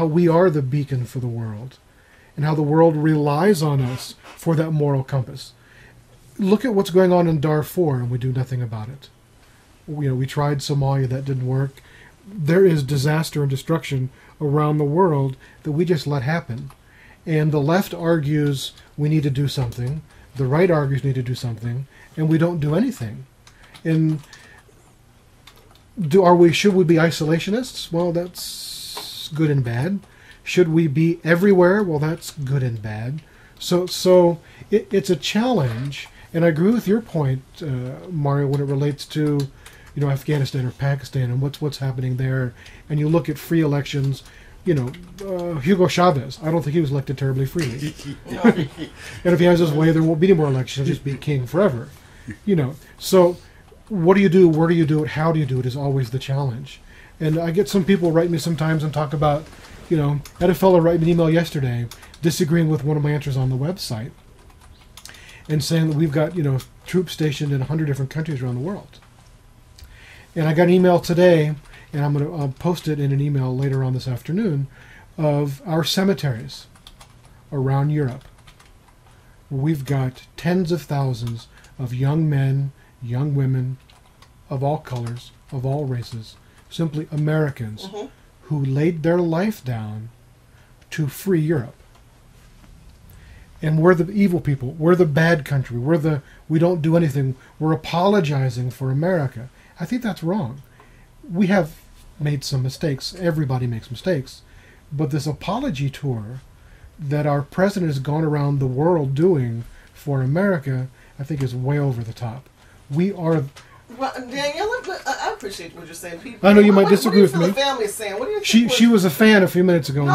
how we are the beacon for the world, and how the world relies on us for that moral compass. Look at what's going on in Darfur, and we do nothing about it. We tried Somalia, that didn't work. There is disaster and destruction around the world that we just let happen. And the left argues we need to do something, the right argues we need to do something, and we don't do anything. And should we be isolationists? Well, that's good and bad. Should we be everywhere? Well, that's good and bad. So it's a challenge, and I agree with your point, Mario, when it relates to Afghanistan or Pakistan and what's happening there. And you look at free elections, Hugo Chavez, I don't think he was elected terribly freely. And if he has his way, there won't be any more elections. He'll just be king forever. So what do you do? Where do you do it? How do you do it is always the challenge. And I get some people write me sometimes and talk about, I had a fellow write me an email yesterday disagreeing with one of my answers on the website and saying that we've got, troops stationed in 100 different countries around the world. And I got an email today, and I'm going to post it in an email later on this afternoon, of our cemeteries around Europe. We've got tens of thousands of young men, young women, of all colors, of all races, simply Americans, who laid their life down to free Europe. And we're the evil people. We're the bad country. We don't do anything. We're apologizing for America. I think that's wrong. We have made some mistakes. Everybody makes mistakes. But this apology tour that our president has gone around the world doing for America, I think is way over the top. We are... Well, Danielle, I appreciate what you're saying. People, I know you might disagree with me. The family is saying? What do you think? She was a fan a few minutes ago. No.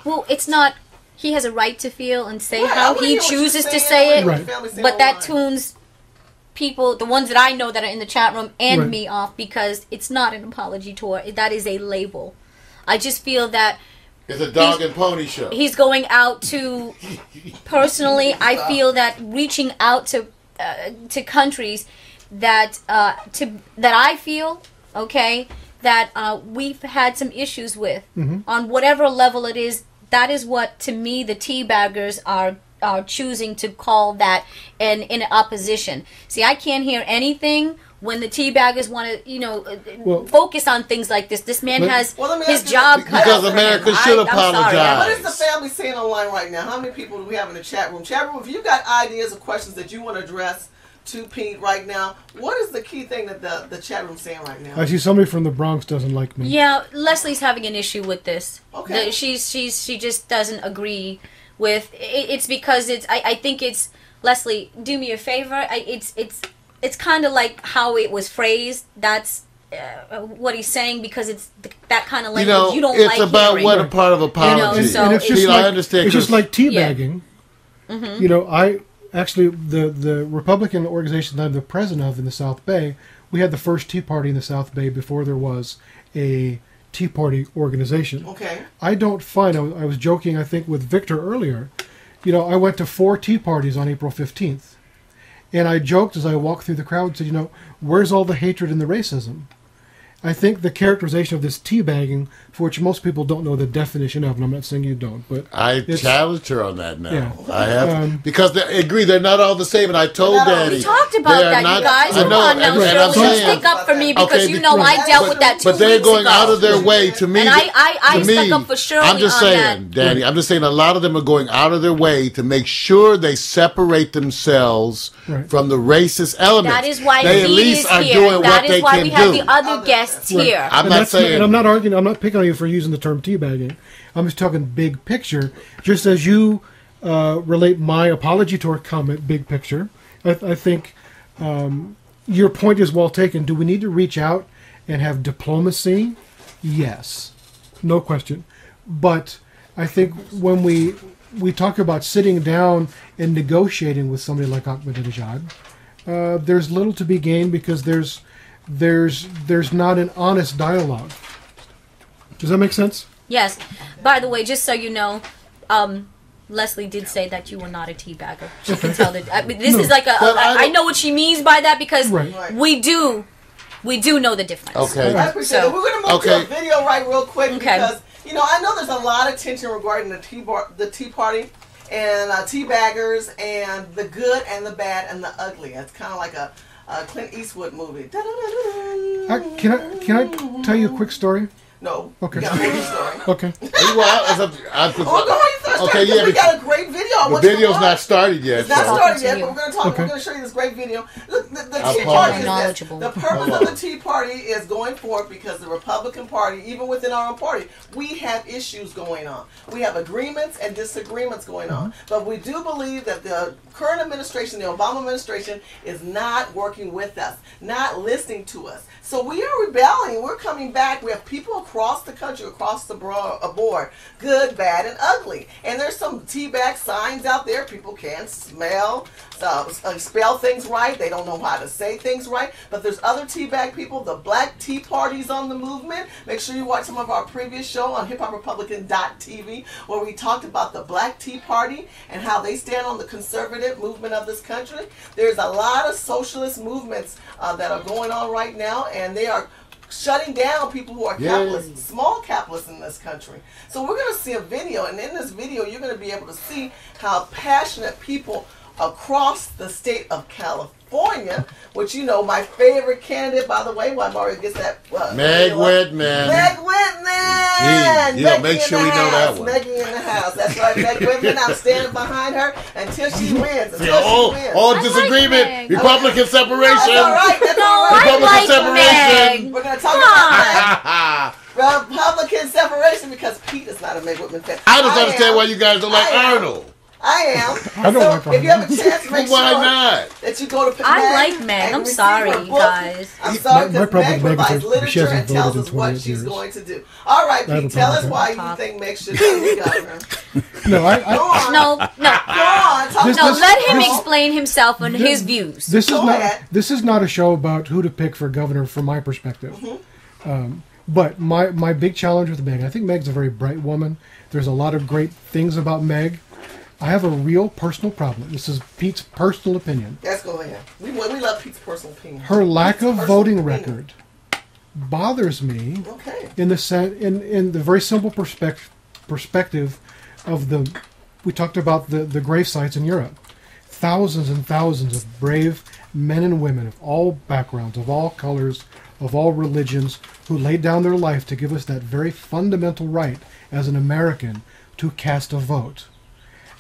Well, it's not... He has a right to feel and say how he chooses to say it, but that tunes people, the ones that I know that are in the chat room, and me off, because it's not an apology tour. That is a label. I just feel that it's a dog and pony show. He's going out to, personally, I feel that reaching out to countries that I feel, that we've had some issues with, on whatever level it is. That is what, to me, the teabaggers are choosing to call that in opposition. See, I can't hear anything when the teabaggers want to, focus on things like this. This man has his job cut because out America should apologize. What is the family saying online right now? How many people do we have in the chat room? Chat room, if you've got ideas or questions that you want to address to Pete right now, what is the key thing that the chat room's saying right now? I see somebody from the Bronx doesn't like me. Yeah, Leslie's having an issue with this. Okay. She just doesn't agree with it's because I think it's, Leslie, do me a favor. It's kind of like how it was phrased. That's what he's saying, because it's that kind of language you don't like. It's about hearing. what a part of apology. And it's just I understand. It's just like teabagging. I actually, the Republican organization that I'm the president of in the South Bay, we had the first Tea Party in the South Bay before there was a Tea Party organization. Okay. I don't find, I was joking, I think, with Victor earlier. I went to 4 Tea Parties on April 15th. And I joked as I walked through the crowd, said, where's all the hatred and the racism? I think the characterization of this teabagging, for which most people don't know the definition of, and I'm not saying you don't, but I challenged her on that now. Yeah. I have, because they agree they're not all the same, and I told Daddy. We talked about that, not, you guys. I know, Come on now, and Shirley, stick up for me, because I dealt with that 2 weeks ago. But they're going out of their way to me. And I stuck up for Shirley I'm just on saying, that. Danny, I'm just saying a lot of them are going out of their way to make sure they separate themselves from the racist elements. That is why they at least are doing what they can do. That is why we have the other guests here. I'm not saying, and I'm not arguing. I'm not picking on you for using the term teabagging. I'm just talking big picture. Just as you relate my apology tour comment, big picture, I think your point is well taken. Do we need to reach out and have diplomacy? Yes, no question. But I think when we talk about sitting down and negotiating with somebody like Ahmadinejad, there's little to be gained, because there's not an honest dialogue. Does that make sense? Yes. By the way, just so you know, Leslie did say that you were not a teabagger. She can tell that. I mean, this is like I know what she means by that, because we do we do know the difference. Okay. I appreciate it. We're going to move to a video real quick because, you know, I know there's a lot of tension regarding the Tea Party and tea baggers and the good and the bad and the ugly. It's kind of like a Clint Eastwood movie. Can I tell you a quick story? No. Okay. You got a movie story. Okay. Okay, yeah. We got a great video. The video's not started yet. It's not started yet, but we're going to talk. Okay. We're going to show you this great video. Look, the Tea Party is this. The purpose of the Tea Party is going forth because the Republican Party, even within our own party, we have issues going on. We have agreements and disagreements going on. But we do believe that the current administration, the Obama administration, is not working with us, not listening to us. So we are rebelling. We're coming back. We have people across the country, across the board, good, bad, and ugly. And there's some tea bag signs out there. People can't spell things right. They don't know how to say things right. But there's other tea bag people. The Black Tea Party's on the movement. Make sure you watch some of our previous show on hiphoprepublican.tv where we talked about the Black Tea Party and how they stand on the conservative movement of this country. There's a lot of socialist movements that are going on right now, and they are shutting down people who are capitalists, small capitalists in this country. So we're going to see a video, and in this video you're going to be able to see how passionate people across the state of California, which, you know, my favorite candidate, by the way, why Mario gets that. Meg Whitman. Meg Whitman. You know, make sure we know that one. Meggie in the house. That's right, Meg Whitman. I'm standing behind her until she wins. All disagreement. Republican separation. That's all right. That's all right. Republican separation. We're going to talk about that. Republican separation because Pete is not a Meg Whitman fan. I just understand why you guys don't like Arnold. I am. I don't like if you have a chance, make why sure not? that you go to I like Meg. I'm sorry, you guys. I'm sorry because Meg provides she literature and hasn't tells voted us in what 28 she's years. going to do. All right, Pete, tell us why you think Meg should be governor. No, No. Go on. Let him explain himself and his views. This is not a show about who to pick for governor from my perspective. But my big challenge with Meg, I think Meg's a very bright woman. There's a lot of great things about Meg. I have a real personal problem. This is Pete's personal opinion. Let's go ahead. We love Pete's personal opinion. Her lack of voting record bothers me in the very simple perspective of we talked about the grave sites in Europe. Thousands and thousands of brave men and women of all backgrounds, of all colors, of all religions, who laid down their life to give us that very fundamental right as an American to cast a vote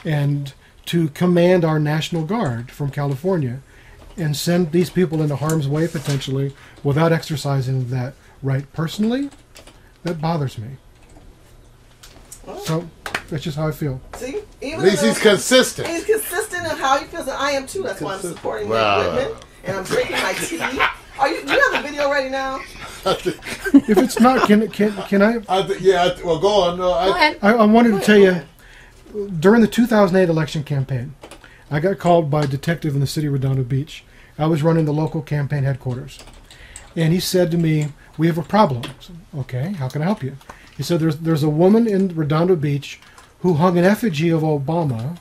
and to command our National Guard from California and send these people into harm's way potentially without exercising that right personally. That bothers me. So that's just how I feel. See? At least he's consistent. He's consistent in how he feels, and I am too. That's why I'm supporting Meg Whitman, and I'm drinking my tea. Do you have the video ready now? If it's not, can I? Well, go on. No, Go ahead. I wanted to tell you, during the 2008 election campaign, I got called by a detective in the city of Redondo Beach. I was running the local campaign headquarters. And he said to me, "We have a problem." I said, "Okay, how can I help you?" He said, there's a woman in Redondo Beach who hung an effigy of Obama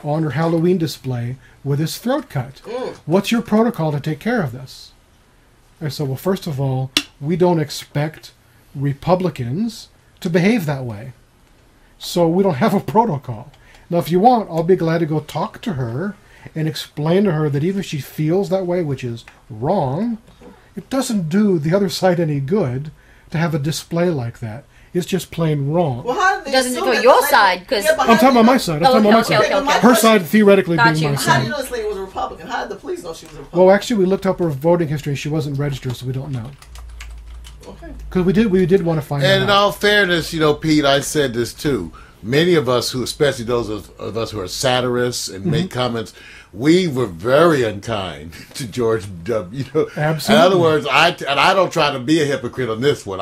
on her Halloween display with his throat cut. What's your protocol to take care of this? I said, well, first of all, we don't expect Republicans to behave that way. So we don't have a protocol. Now, if you want, I'll be glad to go talk to her and explain to her that even if she feels that way, which is wrong, it doesn't do the other side any good to have a display like that. It's just plain wrong. Well, how did they doesn't go your side because I'm talking about my side. Her side theoretically being my How side. did you know this lady was a Republican? How did the police know she was a Republican? Well, actually, we looked up her voting history. She wasn't registered, so we don't know. Okay. Because we did want to find out. And in all fairness, Pete, I said this too. Many of us who, especially those of us who are satirists and make comments, we were very unkind to George W. Absolutely. In other words, I don't try to be a hypocrite on this one.